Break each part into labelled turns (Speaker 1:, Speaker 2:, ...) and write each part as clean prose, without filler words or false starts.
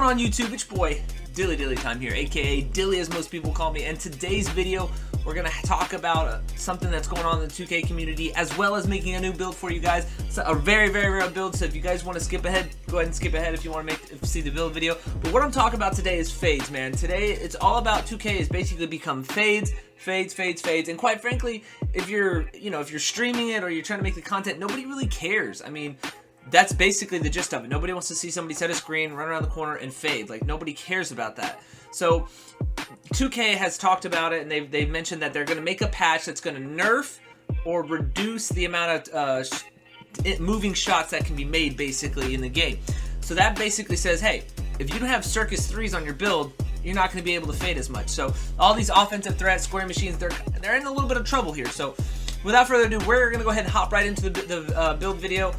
Speaker 1: on YouTube? It's your boy Dilly Time here, aka Dilly as most people call me, and today's video we're gonna talk about something that's going on in the 2K community, as well as making a new build for you guys. It's a very rare build, so if you guys want to skip ahead, go ahead and skip ahead if you want to see the build video. But what I'm talking about today is fades, man. Today it's all about 2K has basically become fades, and quite frankly, if you're streaming it or you're trying to make the content, nobody really cares. I mean, that's basically the gist of it. Nobody wants to see somebody set a screen, run around the corner, and fade. Like, nobody cares about that. So 2K has talked about it, and they've mentioned that they're going to make a patch that's going to nerf or reduce the amount of moving shots that can be made basically in the game. So that basically says, hey, if you don't have circus threes on your build, you're not going to be able to fade as much. So all these offensive threats, scoring machines, they're in a little bit of trouble here. So without further ado, we're going to go ahead and hop right into the build video.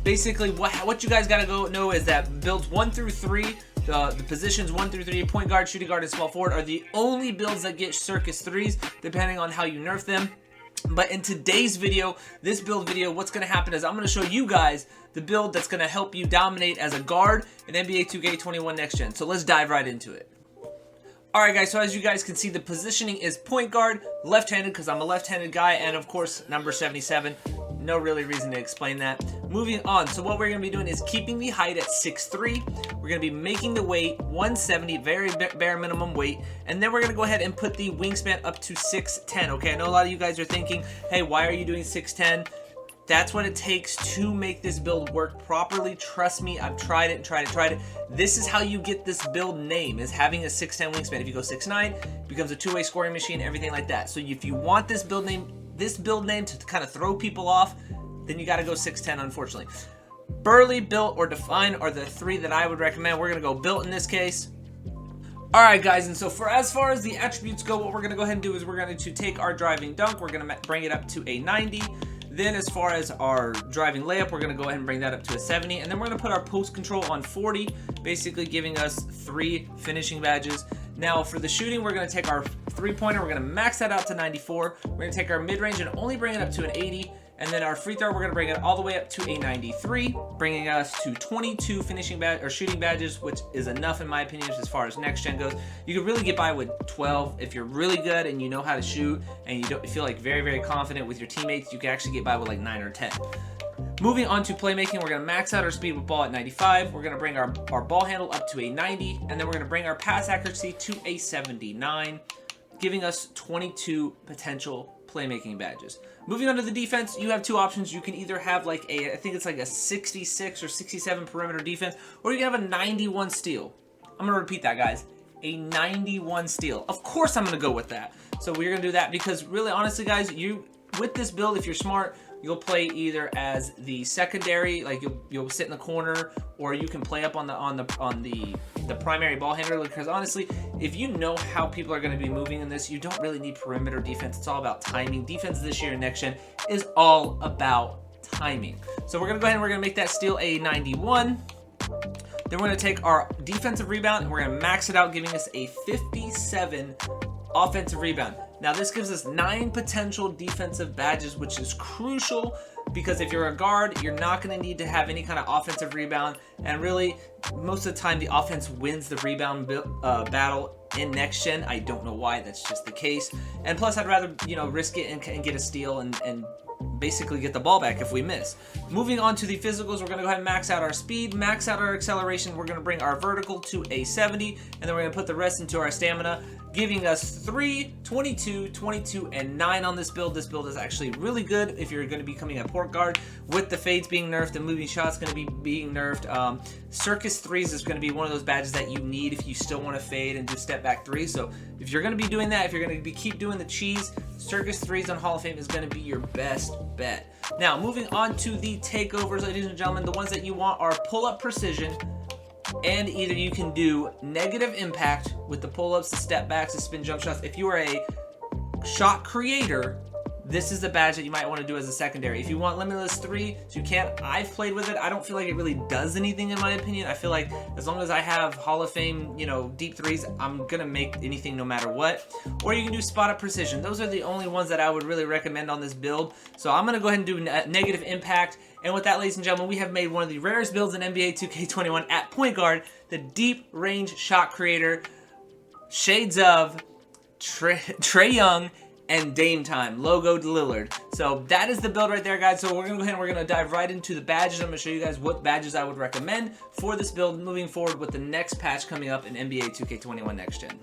Speaker 1: Basically, what you guys got to know is that builds 1 through 3, the positions 1 through 3, point guard, shooting guard, and small forward, are the only builds that get circus threes, depending on how you nerf them. But in today's video, this build video, what's going to happen is I'm going to show you guys the build that's going to help you dominate as a guard in NBA 2k21 Next Gen. So let's dive right into it. Alright guys, so as you guys can see, the positioning is point guard, left-handed because I'm a left-handed guy, and of course number 77. No really reason to explain that. Moving on, so what we're going to be doing is keeping the height at 6'3". We're going to be making the weight 170, very bare minimum weight, and then we're going to go ahead and put the wingspan up to 6'10". Okay, I know a lot of you guys are thinking, hey, why are you doing 6'10"? That's what it takes to make this build work properly. Trust me, I've tried it and tried it. This is how you get this build name, is having a 6'10" wingspan. If you go 6'9", it becomes a two-way scoring machine, everything like that. So if you want this build name to kind of throw people off, then you got to go 6'10", unfortunately. Burly, built, or define are the three that I would recommend. We're going to go built in this case. Alright guys, and so as far as the attributes go, what we're going to go ahead and do is we're going to take our driving dunk, we're going to bring it up to a 90. Then as far as our driving layup, we're going to go ahead and bring that up to a 70. And then we're going to put our post control on 40, basically giving us 3 finishing badges. Now for the shooting, we're going to take our three-pointer, we're going to max that out to 94. We're going to take our mid-range and only bring it up to an 80. And then our free throw, we're going to bring it all the way up to a 93, bringing us to 22 shooting badges, which is enough in my opinion as far as next gen goes. You could really get by with 12 if you're really good and you know how to shoot and you don't feel like very confident with your teammates. You can actually get by with like 9 or 10. Moving on to playmaking, we're going to max out our speed with ball at 95. We're going to bring our ball handle up to a 90, and then we're going to bring our pass accuracy to a 79, giving us 22 potential playmaking badges. Moving on to the defense, you have 2 options. You can either have like I think it's like a 66 or 67 perimeter defense, or you can have a 91 steal. I'm going to repeat that, guys. A 91 steal. Of course I'm going to go with that. So we're going to do that because really, honestly, guys, with this build, if you're smart, you'll play either as the secondary, like you'll sit in the corner, or you can play up on the primary ball handler. Because honestly, if you know how people are going to be moving in this, you don't really need perimeter defense. It's all about timing. Defense this year in Next Gen is all about timing. So we're going to go ahead and we're going to make that steal a 91. Then we're going to take our defensive rebound and we're going to max it out, giving us a 57 offensive rebound. Now this gives us 9 potential defensive badges, which is crucial because if you're a guard, you're not going to need to have any kind of offensive rebound, and really most of the time the offense wins the rebound battle in Next Gen. I don't know why, that's just the case. And plus I'd rather risk it and get a steal and basically get the ball back if we miss. Moving on to the physicals, we're going to go ahead and max out our speed, max out our acceleration. We're going to bring our vertical to a 70, and then we're going to put the rest into our stamina, giving us 3, 22, 22, and 9 on this build. This build is actually really good if you're going to be becoming a point guard. With the fades being nerfed and moving shots going to be being nerfed, circus threes is going to be one of those badges that you need if you still want to fade and do step back threes. So if you're going to be doing that, if you're going to keep doing the cheese, circus threes on Hall of Fame is going to be your best bet. Now moving on to the takeovers, ladies and gentlemen, the ones that you want are pull-up precision, and either you can do negative impact with the pull-ups, the step backs, the spin jump shots. If you are a shot creator, this is the badge that you might want to do as a secondary. If you want Limitless 3, so you can't. I've played with it. I don't feel like it really does anything in my opinion. I feel like as long as I have Hall of Fame, you know, deep threes, I'm gonna make anything no matter what. Or you can do Spot Up Precision. Those are the only ones that I would really recommend on this build. So I'm gonna go ahead and do Negative Impact. And with that, ladies and gentlemen, we have made one of the rarest builds in NBA 2K21 at point guard, the Deep Range Shot Creator, shades of Trae Young and Dame Time, logoed Lillard. So that is the build right there, guys. So we're gonna go ahead and we're gonna dive right into the badges. I'm gonna show you guys what badges I would recommend for this build moving forward with the next patch coming up in NBA 2K21 Next Gen.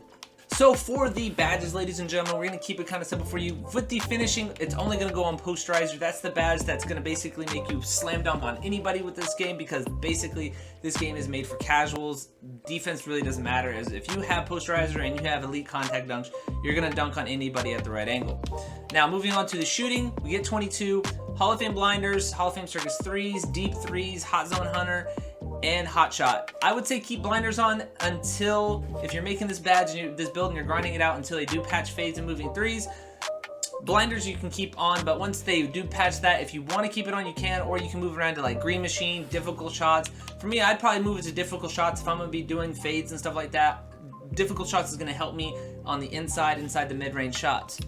Speaker 1: So for the badges, ladies and gentlemen, we're going to keep it kind of simple for you. With the finishing, it's only going to go on Posterizer. That's the badge that's going to basically make you slam dunk on anybody with this game, because basically this game is made for casuals. Defense really doesn't matter. As if you have Posterizer and you have elite contact dunks, you're going to dunk on anybody at the right angle. Now moving on to the shooting, we get 22 Hall of Fame blinders, Hall of Fame circus threes, deep threes, hot zone hunter, and hot shot. I would say keep blinders on until, if you're making this badge and this build and you're grinding it out until they do patch fades and moving threes. Blinders you can keep on, but once they do patch that, if you want to keep it on, you can, or you can move around to like green machine, difficult shots. For me, I'd probably move it to difficult shots if I'm going to be doing fades and stuff like that. Difficult shots is going to help me on the inside the mid-range shots.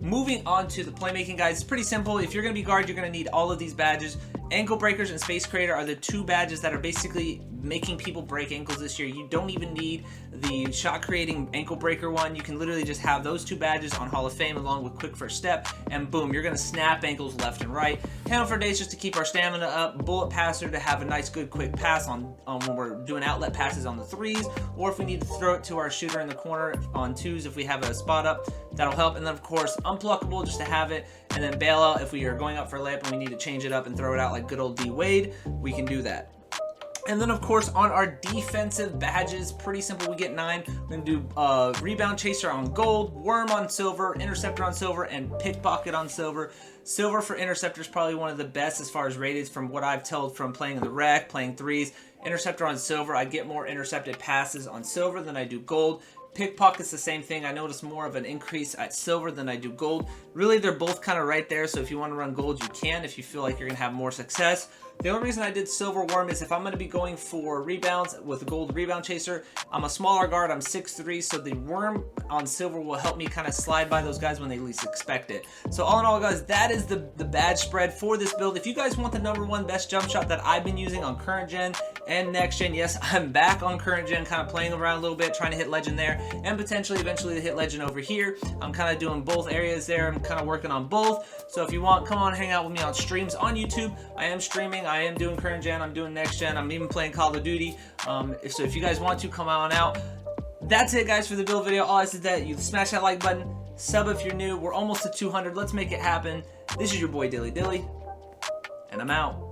Speaker 1: Moving on to the playmaking, guys, it's pretty simple. If you're going to be guard, you're going to need all of these badges. Ankle Breakers and Space Creator are the two badges that are basically making people break ankles this year. You don't even need the shot creating ankle breaker one. You can literally just have those two badges on Hall of Fame along with Quick First Step, and boom, you're going to snap ankles left and right. Handle for Days just to keep our stamina up. Bullet Passer to have a nice good quick pass on when we're doing outlet passes on the threes, or if we need to throw it to our shooter in the corner on twos if we have a spot up, that'll help. And then of course Unpluckable just to have it, and then Bailout if we are going up for a layup and we need to change it up and throw it out like good old D Wade, we can do that. And then of course on our defensive badges, pretty simple, we get 9. We're gonna do Rebound Chaser on gold, Worm on silver, Interceptor on silver, and Pickpocket on silver. Silver for Interceptor is probably one of the best as far as rated from what I've told from playing in the rec, playing threes. Interceptor on silver, I get more intercepted passes on silver than I do gold. Pickpocket's the same thing. I notice more of an increase at silver than I do gold. Really, they're both kind of right there, so if you want to run gold, you can if you feel like you're going to have more success. The only reason I did Silver Worm is if I'm going to be going for rebounds with a gold Rebound Chaser, I'm a smaller guard, I'm 6'3", so the Worm on silver will help me kind of slide by those guys when they least expect it. So all in all, guys, that is the badge spread for this build. If you guys want the #1 best jump shot that I've been using on current gen and next gen, yes, I'm back on current gen, kind of playing around a little bit, trying to hit legend there, and potentially eventually to hit legend over here. I'm kind of doing both areas there. I'm kind of working on both. So if you want, come on, hang out with me on streams on YouTube. I am streaming. I am doing current gen. I'm doing next gen. I'm even playing Call of Duty. So if you guys want to, come on out. That's it, guys, for the build video. All I said that you smash that like button, sub if you're new. We're almost to 200. Let's make it happen. This is your boy Dilly Dilly, and I'm out.